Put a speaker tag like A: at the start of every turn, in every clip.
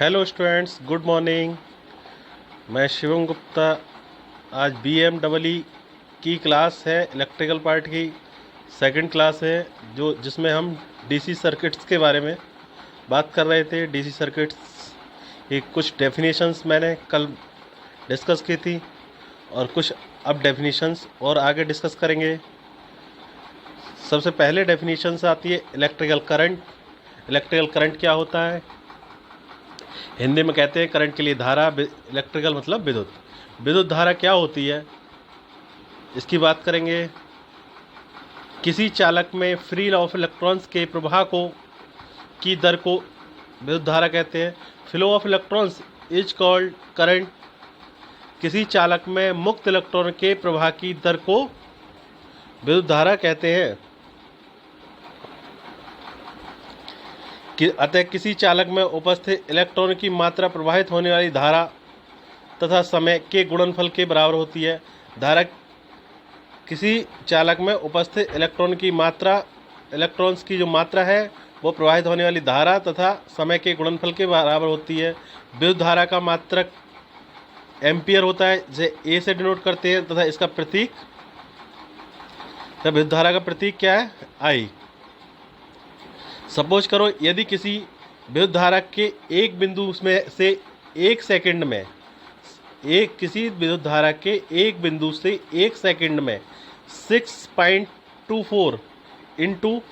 A: Hello students, good morning. मैं शिवम गुप्ता। आज BMW की क्लास है, इलेक्ट्रिकल पार्ट की सेकंड क्लास है, जिसमें हम डीसी सर्किट्स के बारे में बात कर रहे थे। डीसी सर्किट्स की कुछ डेफिनेशंस मैंने कल डिस्कस की थी और कुछ अब डेफिनेशंस और आगे डिस्कस करेंगे। सबसे पहले डेफिनेशंस आती है इलेक्ट्रिकल करंट। इलेक्ट्रिकल करंट क्या होता है? हिंदी में कहते हैं करंट के लिए धारा, इलेक्ट्रिकल मतलब विद्युत। विद्युत धारा क्या होती है, इसकी बात करेंगे। किसी चालक में फ्री ऑफ इलेक्ट्रॉन्स के प्रवाह को की दर को विद्युत धारा कहते हैं। Flow of electrons is called current. किसी चालक में मुक्त इलेक्ट्रॉन के प्रवाह की दर को विद्युत धारा कहते हैं। अतः किसी चालक में उपस्थित इलेक्ट्रॉन की मात्रा प्रवाहित होने वाली धारा तथा समय के गुणनफल के बराबर होती है। धारा किसी चालक में उपस्थित इलेक्ट्रॉन्स की जो मात्रा है वो प्रवाहित होने वाली धारा तथा समय के गुणनफल के बराबर होती है। विद्युत धारा का मात्रक एम्पियर होता है, जिसे ए से डिनोट करते हैं तथा इसका प्रतीक, विद्युत धारा का प्रतीक क्या है? आई। सपोज करो, यदि किसी विद्युत धारा के एक बिंदु में से एक सेकंड में किसी विद्युत धारा के एक बिंदु से एक सेकंड में 6.24 इंटू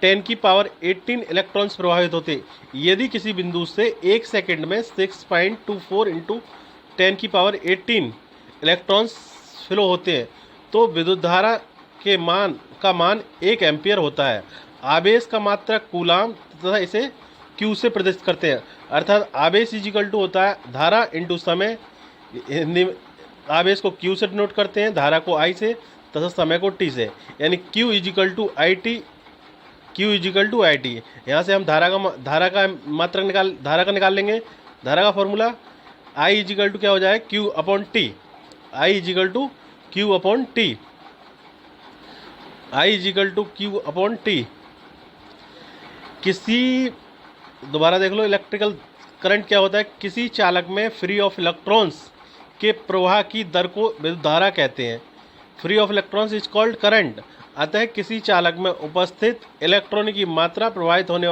A: 10 की पावर 18 इलेक्ट्रॉन्स प्रवाहित होते। यदि किसी बिंदु से एक सेकंड में 6.24 इंटू 10 की पावर 18 इलेक्ट्रॉन्स फ्लो होते हैं तो विद्युत धारा के मान 1 एम्पियर होता है। आवेश का मात्रक कूलाम तथा इसे क्यू से प्रदर्शित करते हैं। अर्थात आवेश इज इक्वल टू होता है धारा इंटू समय। हिंदी में आवेश को क्यू से डिनोट करते हैं, धारा को आई से तथा समय को टी से, यानी Q is equal to I T. यहाँ से हम धारा का निकाल लेंगे। धारा का formula I is equal to क्या हो जाएगा? Q upon T. I is equal to Q upon T. I is equal to Q upon T. दोबारा देख लो, इलेक्ट्रिकल करंट क्या होता है? किसी चालक में फ्री ऑफ इलेक्ट्रॉन्स के प्रवाह की दर को विद्युत धारा कहते हैं। Free of electrons is called current. अतः किसी चालक में उपस्थित इलेक्ट्रॉन की मात्रा प्रवाहित होने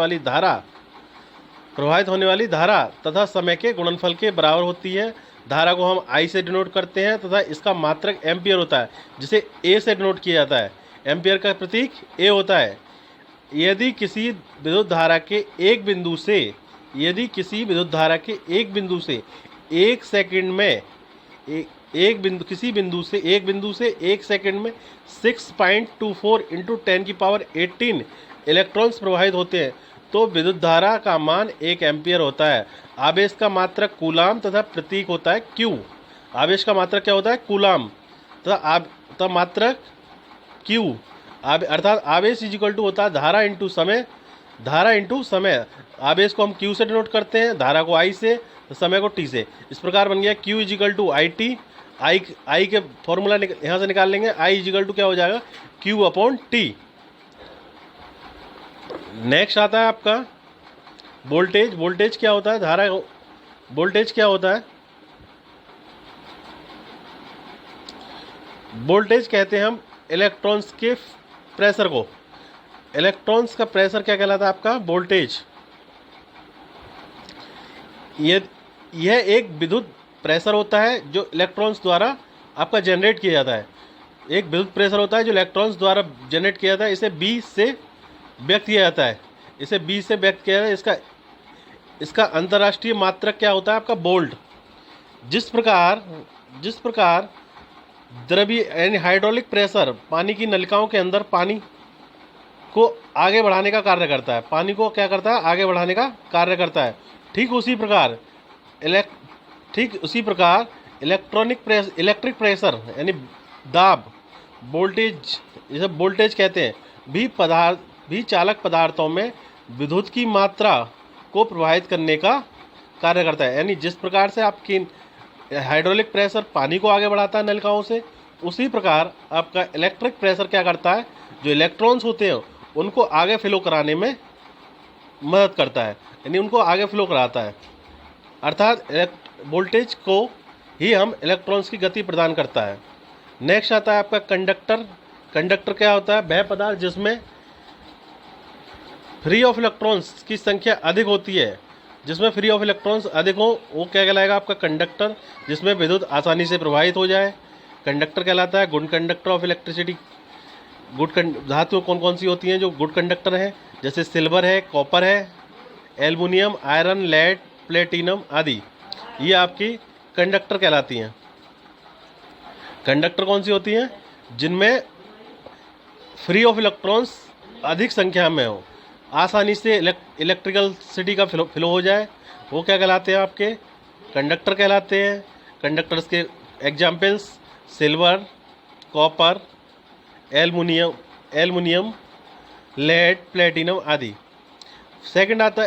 A: वाली धारा तथा समय के गुणनफल के बराबर होती है। धारा को हम आई से डिनोट करते हैं तथा इसका मात्रक एम्पियर होता है, जिसे ए से डिनोट किया जाता है। एम्पियर का प्रतीक ए होता है। यदि किसी विद्युत धारा के एक बिंदु से एक सेकंड में एक सेकंड में 6.24 इंटू 10 की पावर 18 इलेक्ट्रॉन्स प्रवाहित होते हैं तो विद्युत धारा का मान 1 एम्पियर होता है। आवेश का मात्रक कूलाम तथा प्रतीक होता है क्यू। आवेश का मात्रक क्या होता है? कूलाम तथा मात्रक क्यू। अर्थात आवेश इज इक्वल टू होता है धारा इंटू समय। आवेश को हम क्यू से डिनोट करते हैं, धारा को आई से, तो समय को टी से। इस प्रकार बन गया Q is equal to I T. I के फॉर्मूला यहाँ से निकाल लेंगे। आई इज इक्वल टू क्या हो जाएगा? Q upon T. नेक्स्ट आता है आपका वोल्टेज। वोल्टेज क्या होता है? वोल्टेज क्या होता है? वोल्टेज कहते हैं हम इलेक्ट्रॉन्स के प्रेशर को। इलेक्ट्रॉन्स का प्रेशर क्या कहलाता है? आपका वोल्टेज। यह एक विद्युत प्रेशर होता है जो इलेक्ट्रॉन्स द्वारा आपका जनरेट किया जाता है। एक विद्युत प्रेशर होता है जो इलेक्ट्रॉन्स द्वारा जनरेट किया जाता है। इसे बी से व्यक्त किया जाता है। इसका अंतर्राष्ट्रीय मात्रक क्या होता है? आपका वोल्ट। जिस प्रकार द्रव्य यानी हाइड्रोलिक प्रेशर पानी की नलिकाओं के अंदर पानी को आगे बढ़ाने का कार्य करता है, पानी को क्या करता है? आगे बढ़ाने का कार्य करता है। ठीक उसी प्रकार इलेक्ट्रिक प्रेशर यानी दाब, वोल्टेज, जिसे वोल्टेज कहते हैं, भी चालक पदार्थों में विद्युत की मात्रा को प्रभावित करने का कार्य करता है। यानी जिस प्रकार से आपकी हाइड्रोलिक प्रेशर पानी को आगे बढ़ाता है नलिकाओं से, उसी प्रकार आपका इलेक्ट्रिक प्रेशर क्या करता है? जो इलेक्ट्रॉन्स होते हैं उनको आगे फ्लो कराने में मदद करता है, यानी उनको आगे फ्लो कराता है। अर्थात वोल्टेज को ही हम इलेक्ट्रॉन्स की गति प्रदान करता है। नेक्स्ट आता है आपका कंडक्टर। कंडक्टर क्या होता है? वह पदार्थ जिसमें फ्री ऑफ इलेक्ट्रॉन्स की संख्या अधिक होती है। जिसमें फ्री ऑफ इलेक्ट्रॉन्स अधिक हो वो क्या कहलाएगा? आपका कंडक्टर। जिसमें विद्युत आसानी से प्रवाहित हो जाए, कंडक्टर कहलाता है। गुड कंडक्टर ऑफ इलेक्ट्रिसिटी, धातु कौन कौन सी होती हैं जो गुड कंडक्टर हैं? जैसे सिल्वर है, कॉपर है, एल्युमिनियम, आयरन, लेड, प्लेटिनम आदि, ये आपकी कंडक्टर कहलाती हैं। कंडक्टर कौन सी होती हैं? जिनमें फ्री ऑफ इलेक्ट्रॉन्स अधिक संख्या में हो, आसानी से इलेक्ट्रिकल सिटी का फ्लो हो जाए, वो क्या कहलाते हैं? आपके कंडक्टर कहलाते हैं। कंडक्टर्स के examples silver, copper, aluminium, lead, platinum आदि। सेकंड आता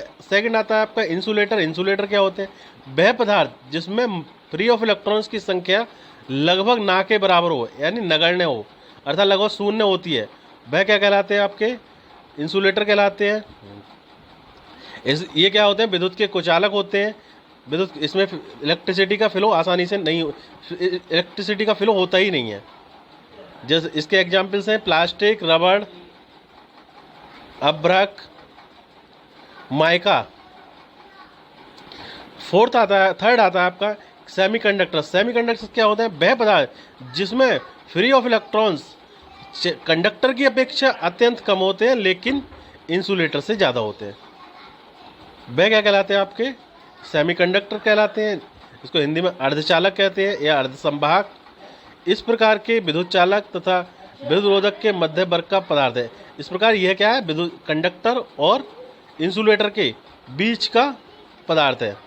A: है आपका इंसुलेटर। इंसुलेटर क्या होते हैं? वह पदार्थ जिसमें फ्री ऑफ इलेक्ट्रॉन्स की संख्या लगभग ना के बराबर हो, यानी नगण्य हो, अर्थात लगभग शून्य होती है, वह क्या कहलाते हैं? आपके इंसुलेटर कहलाते हैं। ये क्या होते हैं? विद्युत के कुचालक होते हैं। विद्युत इसमें इलेक्ट्रिसिटी का फ्लो आसानी से नहीं, इलेक्ट्रिसिटी का फ्लो होता ही नहीं है। जैसे इसके एग्जाम्पल्स हैं प्लास्टिक, रबड़, अभ्रक, माइका। थर्ड आता है आपका सेमीकंडक्टर। सेमीकंडक्टर क्या होते हैं? वह पदार्थ जिसमें फ्री ऑफ इलेक्ट्रॉन्स कंडक्टर की अपेक्षा अत्यंत कम होते हैं लेकिन इंसुलेटर से ज़्यादा होते हैं, वह क्या कहलाते हैं? आपके सेमीकंडक्टर कहलाते हैं। इसको हिंदी में अर्धचालक कहते हैं या अर्धसंवाहक। इस प्रकार के विद्युत चालक तथा विद्युत रोधक के मध्य वर्ग का पदार्थ है। इस प्रकार यह क्या है? विद्युत कंडक्टर और इंसुलेटर के बीच का पदार्थ है।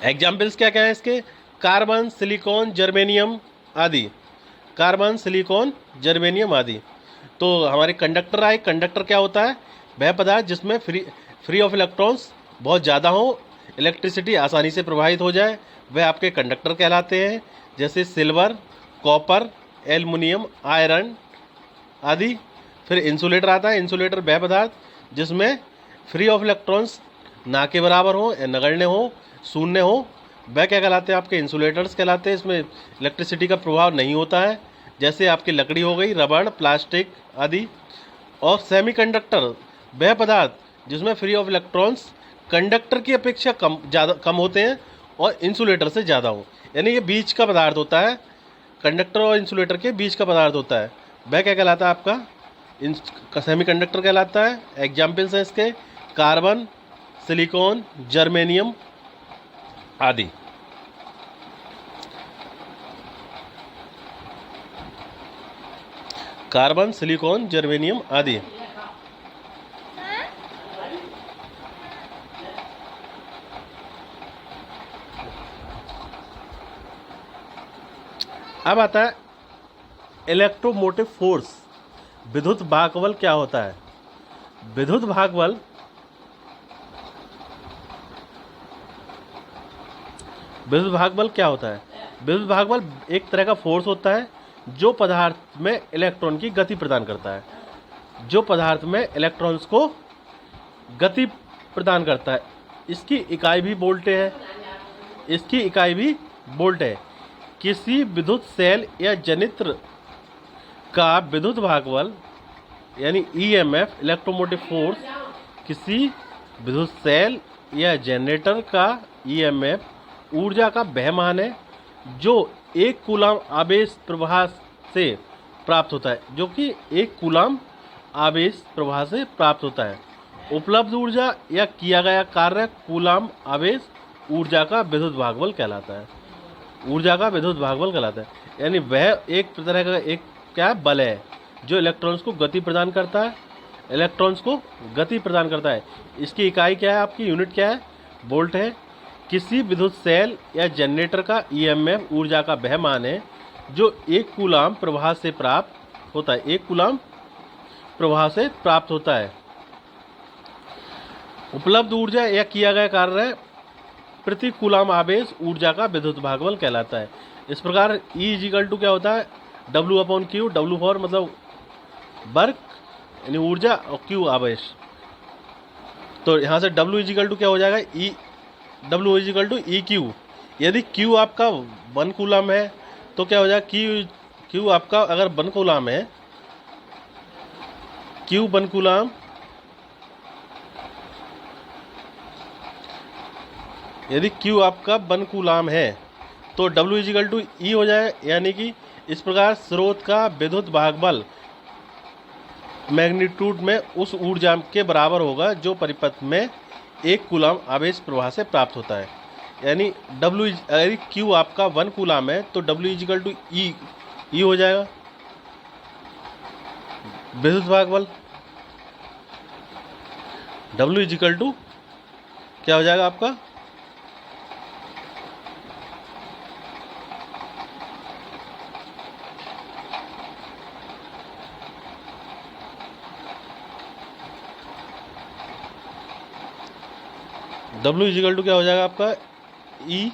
A: एग्जाम्पल्स क्या क्या है इसके? कार्बन, सिलिकॉन, जर्मेनियम आदि। कार्बन, सिलिकॉन, जर्मेनियम आदि। तो हमारे कंडक्टर आए। कंडक्टर क्या होता है? वह पदार्थ जिसमें फ्री ऑफ इलेक्ट्रॉन्स बहुत ज़्यादा हो, इलेक्ट्रिसिटी आसानी से प्रवाहित हो जाए, वह आपके कंडक्टर कहलाते हैं। जैसे सिल्वर, कॉपर, एल्युमिनियम, आयरन आदि। फिर इंसुलेटर आता है। इंसुलेटर वह पदार्थ जिसमें फ्री ऑफ इलेक्ट्रॉन्स ना के बराबर हो, नगण्य हो, शून्य हो, वह क्या कहलाते हैं? आपके इंसुलेटर्स कहलाते हैं। इसमें इलेक्ट्रिसिटी का प्रभाव नहीं होता है, जैसे आपकी लकड़ी हो गई, रबड़, प्लास्टिक आदि। और सेमीकंडक्टर वह पदार्थ जिसमें फ्री ऑफ इलेक्ट्रॉन्स कंडक्टर की अपेक्षा कम होते हैं और इंसुलेटर से ज़्यादा हो, यानी ये बीच का पदार्थ होता है। कंडक्टर और इंसुलेटर के बीच का पदार्थ होता है, वह क्या कहलाता है? आपका सेमीकंडक्टर कहलाता है। एग्जाम्पल्स हैं इसके कार्बन, सिलिकॉन, जर्मेनियम आदि। कार्बन, सिलिकॉन, जर्मेनियम आदि। अब आता है इलेक्ट्रोमोटिव फोर्स। विद्युत भागबल क्या होता है? विद्युत भागबल क्या होता है? विद्युत भागबल एक तरह का फोर्स होता है जो पदार्थ में इलेक्ट्रॉन की गति प्रदान करता है। जो पदार्थ में इलेक्ट्रॉन्स को गति प्रदान करता है। इसकी इकाई भी वोल्ट है। किसी विद्युत सेल या जनित्र का विद्युत भागबल यानी ईएमएफ, इलेक्ट्रोमोटिव फोर्स, किसी विद्युत सेल या जनरेटर का ईएमएफ ऊर्जा का वह मान है जो एक कूलाम आवेश प्रवाह से प्राप्त होता है, जो कि एक कूलाम आवेश प्रवाह से प्राप्त होता है। उपलब्ध ऊर्जा या किया गया कार्य कूलाम आवेश ऊर्जा का विद्युत भागबल कहलाता है। यानी वह एक तरह का एक क्या बल है जो इलेक्ट्रॉन्स को गति प्रदान करता है। इसकी इकाई क्या है? आपकी यूनिट क्या है? वोल्ट है। किसी विद्युत सेल या जनरेटर का ईएमएफ ऊर्जा का वह मान है जो एक कूलाम प्रवाह से प्राप्त होता है। उपलब्ध ऊर्जा या किया गया कार्य प्रति कूलाम आवेश ऊर्जा का विद्युत भागबल कहलाता है। इस प्रकार E = क्या होता है? W/Q। W फॉर मतलब वर्क यानी ऊर्जा और Q आवेश। तो यहाँ से W इजिकल टू क्या हो जाएगा, E W equal to E Q. यदि Q आपका 1 कूलम है तो क्या हो जाएगा, Q आपका अगर 1 कूलम है, Q 1 कूलम, यदि Q आपका 1 कूलम है तो W इजिकल टू ई हो जाए। यानी कि इस प्रकार स्रोत का विद्युत भागबल मैग्नीट्यूड में उस ऊर्जा के बराबर होगा जो परिपथ में 1 कूलम आवेश प्रवाह से प्राप्त होता है। यानी यदि Q आपका 1 कूलम है तो W इजिकल टू ई हो जाएगा विद्युत भागबल। W इजिकल टू क्या हो जाएगा आपका, W इजिकल टू क्या हो जाएगा आपका, ई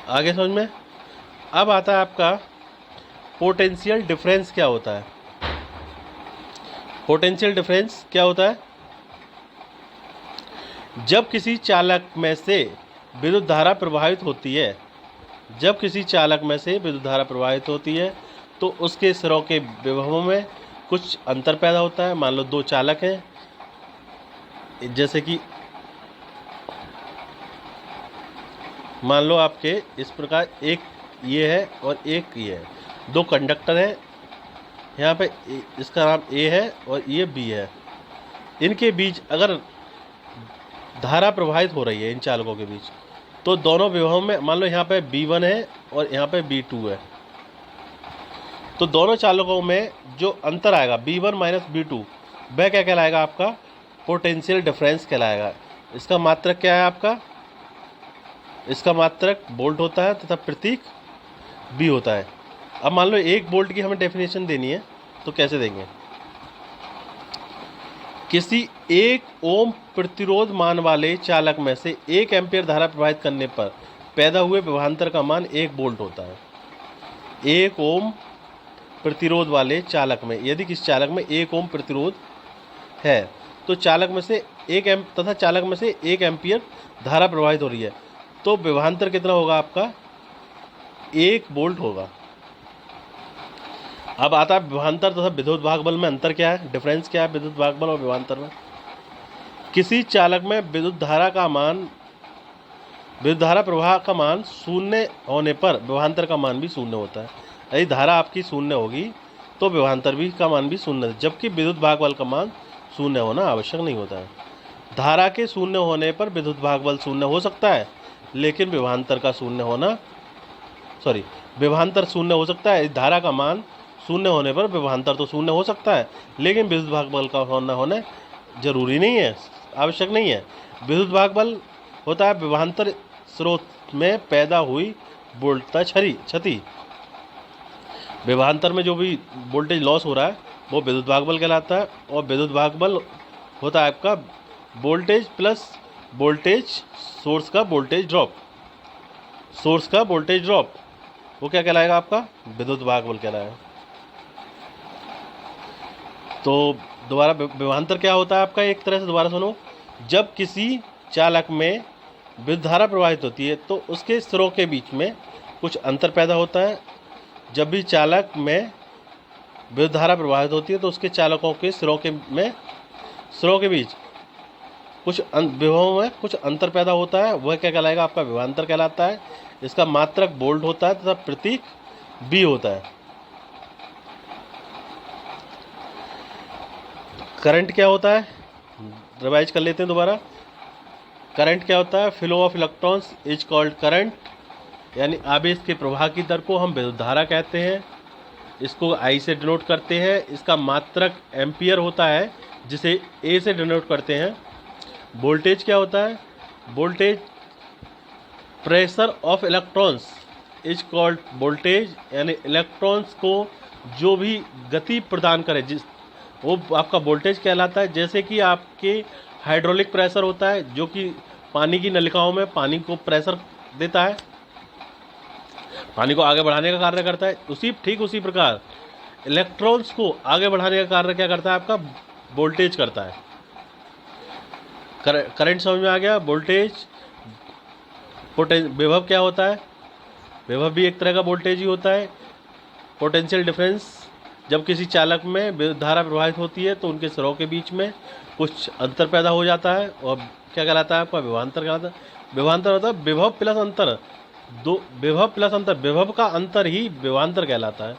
A: आगे समझ में। अब आता है आपका पोटेंशियल डिफरेंस क्या होता है। पोटेंशियल डिफरेंस क्या होता है, जब किसी चालक में से विद्युत धारा प्रवाहित होती है, जब किसी चालक में से विद्युत धारा प्रवाहित होती है तो उसके सिरों के विभवों में कुछ अंतर पैदा होता है। मान लो 2 चालक हैं, जैसे कि मान लो आपके इस प्रकार, एक ये है और एक ये है, 2 कंडक्टर हैं, यहाँ पे इसका नाम A है और ये B है। इनके बीच अगर धारा प्रवाहित हो रही है इन चालकों के बीच, तो दोनों विभवों में मान लो यहाँ पे B1 है और यहाँ पे B2 है, तो दोनों चालकों में जो अंतर आएगा B1 माइनस B2 वह क्या कहलाएगा, आपका पोटेंशियल डिफरेंस कहलाएगा। इसका मात्रक क्या है आपका, इसका मात्रक वोल्ट होता है तथा प्रतीक B होता है। अब मान लो 1 वोल्ट की हमें डेफिनेशन देनी है तो कैसे देंगे, किसी 1 ओम प्रतिरोध मान वाले चालक में से 1 एम्पीयर धारा प्रवाहित करने पर पैदा हुए विभवांतर का मान 1 वोल्ट होता है। 1 ओम प्रतिरोध वाले चालक में, यदि किसी चालक में 1 ओम प्रतिरोध है तो चालक में से 1 एम्पीयर धारा प्रवाहित हो रही है, तो विभवांतर कितना होगा आपका, 1 वोल्ट होगा। अब आता है विभवांतर तथा विद्युत भागबल में अंतर क्या है, डिफरेंस क्या है विद्युत भागबल और विभवांतर में। किसी चालक में विद्युत धारा प्रवाह का मान 0 होने पर विभवांतर का मान भी 0 होता है। यदि धारा आपकी 0 होगी तो विभवांतर भी का मान भी 0 है, जबकि विद्युत भागबल का मान 0 होना आवश्यक नहीं होता है। धारा के 0 होने पर विद्युत भागबल 0 हो सकता है, लेकिन विभवांतर 0 हो सकता है। धारा का मान 0 होने पर विभवांतर तो 0 हो सकता है, लेकिन विद्युत भागबल का होना जरूरी नहीं है, आवश्यक नहीं है। विद्युत भागबल होता है विभवांतर स्रोत में पैदा हुई वोल्टेज क्षति। विभवांतर में जो भी वोल्टेज लॉस हो रहा है वो विद्युत भागबल कहलाता है। और विद्युत भागबल होता है आपका वोल्टेज प्लस वोल्टेज सोर्स का वोल्टेज ड्रॉप, वो क्या कहलाएगा, आपका विद्युत भागबल कहलाएगा। तो दोबारा विभवांतर क्या होता है आपका, एक तरह से दोबारा सुनो, जब किसी चालक में विद्युत धारा प्रवाहित होती है तो उसके सिरों के बीच में कुछ अंतर पैदा होता है। जब भी चालक में विद्युत धारा प्रवाहित होती है तो उसके चालकों के सिरों के बीच कुछ विभवों में कुछ अंतर पैदा होता है, वह क्या कहलाएगा, आपका विभवांतर कहलाता है। इसका मात्रक वोल्ट होता है तथा प्रतीक B होता है। करंट क्या होता है, रिवाइज कर लेते हैं दोबारा। करंट क्या होता है, flow of electrons is called current, यानी आवेश के प्रवाह की दर को हम विद्युत धारा कहते हैं। इसको I से डिनोट करते हैं। इसका मात्रक एम्पियर होता है जिसे A से डिनोट करते हैं। वोल्टेज क्या होता है, voltage pressure of electrons is called voltage, यानी इलेक्ट्रॉन्स को जो भी गति प्रदान करे वो आपका वोल्टेज कहलाता है। जैसे कि आपके हाइड्रोलिक प्रेशर होता है जो कि पानी की नलिकाओं में पानी को प्रेशर देता है, पानी को आगे बढ़ाने का कार्य करता है। उसी प्रकार इलेक्ट्रॉन्स को आगे बढ़ाने का कार्य क्या करता है? आपका वोल्टेज करता है। करंट समझ में आ गया। वोल्टेज, विभव क्या होता है? विभव भी एक तरह का वोल्टेज ही होता है। पोटेंशियल डिफरेंस, जब किसी चालक में विद्युत धारा प्रवाहित होती है तो उनके सिरों के बीच में कुछ अंतर पैदा हो जाता है और क्या कहलाता है? आपका विभवांतर कहलाता है। विभवांतर होता है विभव प्लस अंतर, दो विभव प्लस अंतर, विभव का अंतर ही विभवांतर कहलाता है।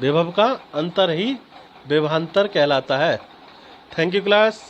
A: विभव का अंतर ही विभवांतर कहलाता है। Thank you class.